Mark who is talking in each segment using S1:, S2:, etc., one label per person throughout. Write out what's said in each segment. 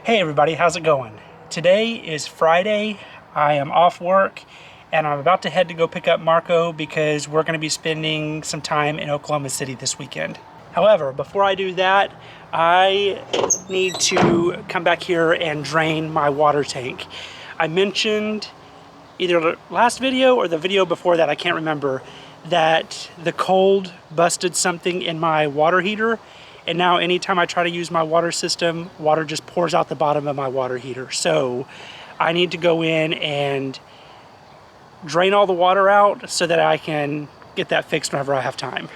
S1: Hey everybody, how's it going? Today is Friday. I am off work and I'm about to head to go pick up Marco because we're going to be spending some time in Oklahoma City this weekend. However, before I do that, I need to come back here and drain my water tank. I mentioned either the last video or the video before that, I can't remember, that the cold busted something in my water heater. And now anytime I try to use my water system, water just pours out the bottom of my water heater. So I need to go in and drain all the water out so that I can get that fixed whenever I have time.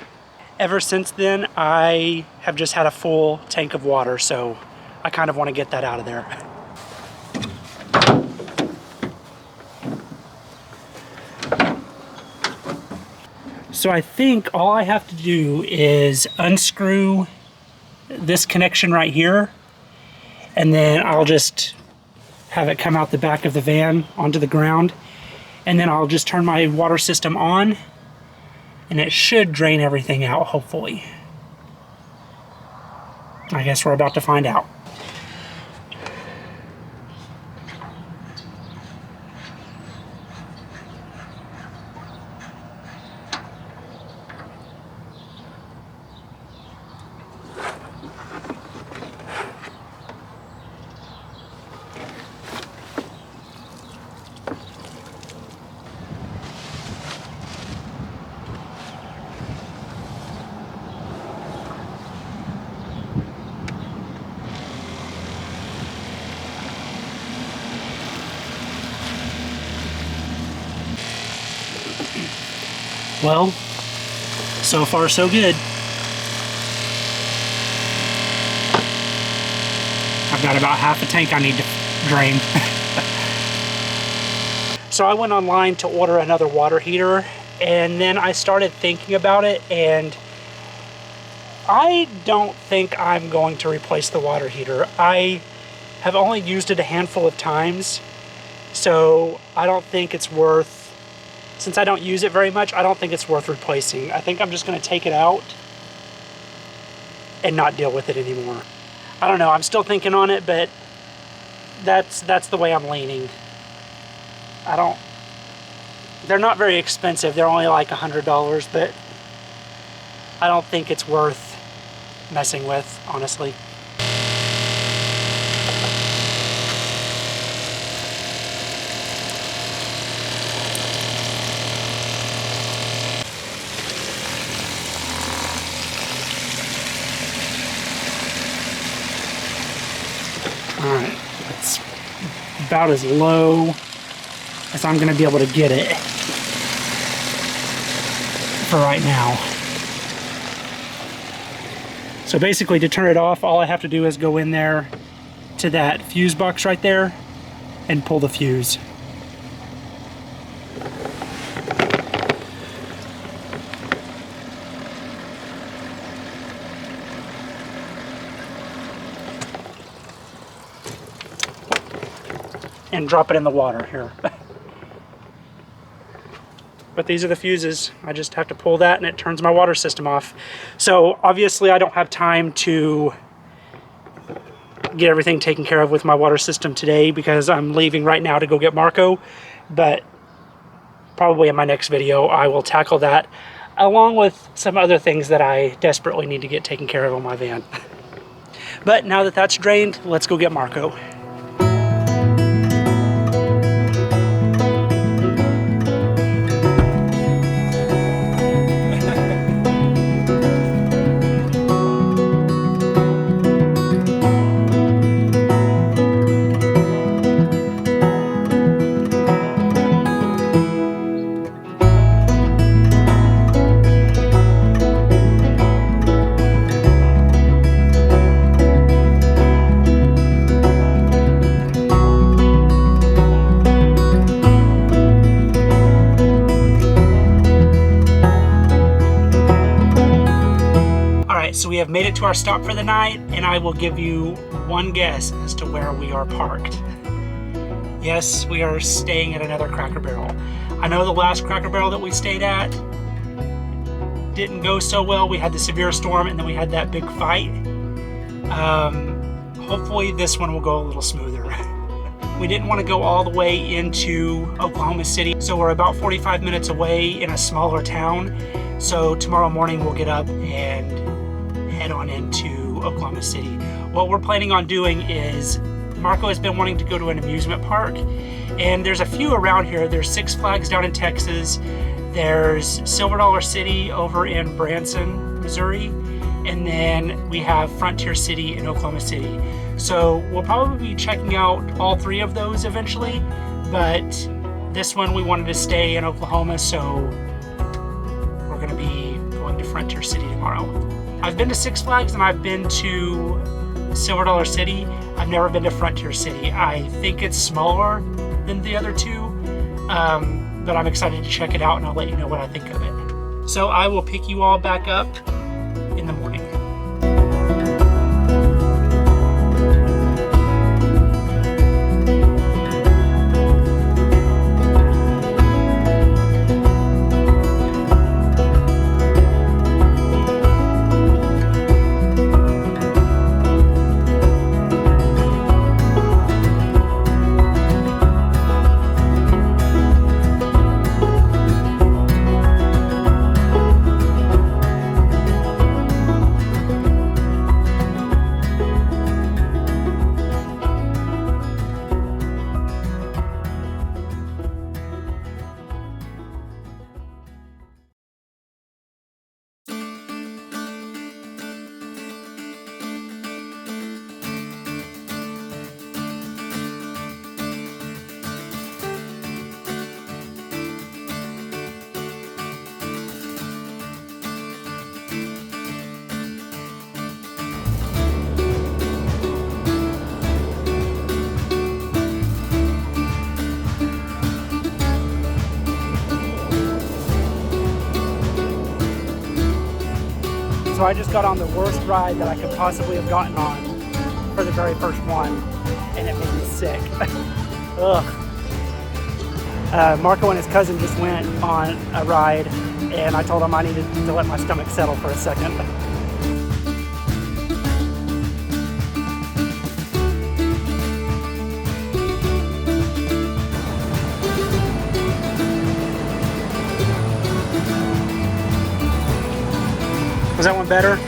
S1: Ever since then, I have just had a full tank of water, so I kind of want to get that out of there. So I think all I have to do is unscrew this connection right here, and then I'll just have it come out the back of the van onto the ground, and then I'll just turn my water system on and it should drain everything out, hopefully. I guess we're about to find out. Well, so far so good. I've got about half a tank I need to drain. So I went online to order another water heater, and then I started thinking about it, and I don't think I'm going to replace the water heater. I have only used it a handful of times, so I don't think it's worth, since I don't use it very much, I don't think it's worth replacing. I think I'm just going to take it out and not deal with it anymore. I don't know, I'm still thinking on it, but that's the way I'm leaning. They're not very expensive. They're only like $100, but I don't think it's worth messing with, honestly. Alright, it's about as low as I'm going to be able to get it for right now. So basically, to turn it off, all I have to do is go in there to that fuse box right there and pull the fuse. And drop it in the water here. But these are the fuses. I just have to pull that and it turns my water system off. So obviously I don't have time to get everything taken care of with my water system today because I'm leaving right now to go get Marco. But probably in my next video I will tackle that along with some other things that I desperately need to get taken care of on my van. But now that that's drained, let's go get Marco. So we have made it to our stop for the night, and I will give you one guess as to where we are parked. Yes, we are staying at another Cracker Barrel. I know the last Cracker Barrel that we stayed at didn't go so well. We had the severe storm and then we had that big fight. hopefully this one will go a little smoother. We didn't want to go all the way into Oklahoma City, so we're about 45 minutes away in a smaller town. So tomorrow morning we'll get up and head on into Oklahoma City. What we're planning on doing is, Marco has been wanting to go to an amusement park, and there's a few around here. There's Six Flags down in Texas, there's Silver Dollar City over in Branson, Missouri, and then we have Frontier City in Oklahoma City. So we'll probably be checking out all three of those eventually, but this one we wanted to stay in Oklahoma, so we're gonna be going to Frontier City tomorrow. I've been to Six Flags and I've been to Silver Dollar City. I've never been to Frontier City. I think it's smaller than the other two, but I'm excited to check it out, and I'll let you know what I think of it. So I will pick you all back up in the morning. So I just got on the worst ride that I could possibly have gotten on for the very first one, and it made me sick. Ugh. Marco and his cousin just went on a ride, and I told him I needed to let my stomach settle for a second. Was that one better?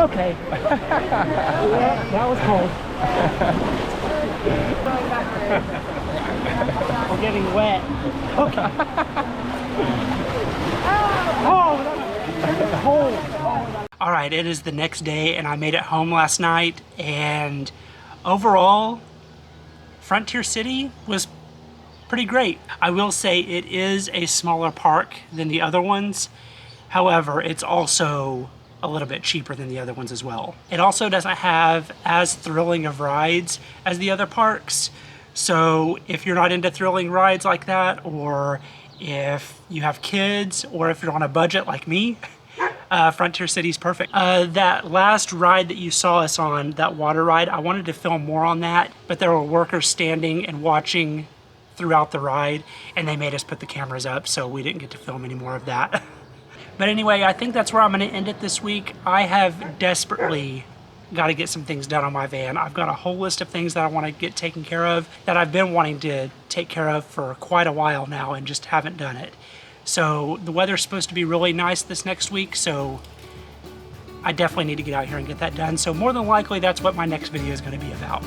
S1: Okay. Yeah, that was cold. We're getting wet. Okay. Oh, that's cold. All right, it is the next day, and I made it home last night, and overall, Frontier City was pretty great. I will say it is a smaller park than the other ones. However, it's also a little bit cheaper than the other ones as well. It also doesn't have as thrilling of rides as the other parks. So if you're not into thrilling rides like that, or if you have kids, or if you're on a budget like me, Frontier City's perfect. That last ride that you saw us on, that water ride, I wanted to film more on that, but there were workers standing and watching throughout the ride, and they made us put the cameras up, so we didn't get to film any more of that. But anyway, I think that's where I'm going to end it this week. I have desperately got to get some things done on my van. I've got a whole list of things that I want to get taken care of that I've been wanting to take care of for quite a while now and just haven't done it. So the weather's supposed to be really nice this next week, so I definitely need to get out here and get that done. So more than likely, that's what my next video is going to be about.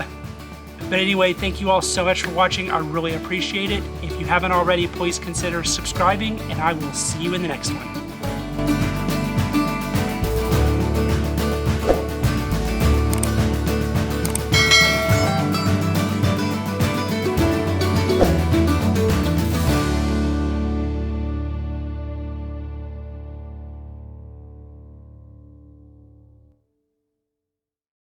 S1: But anyway, thank you all so much for watching. I really appreciate it. If you haven't already, please consider subscribing, and I will see you in the next one.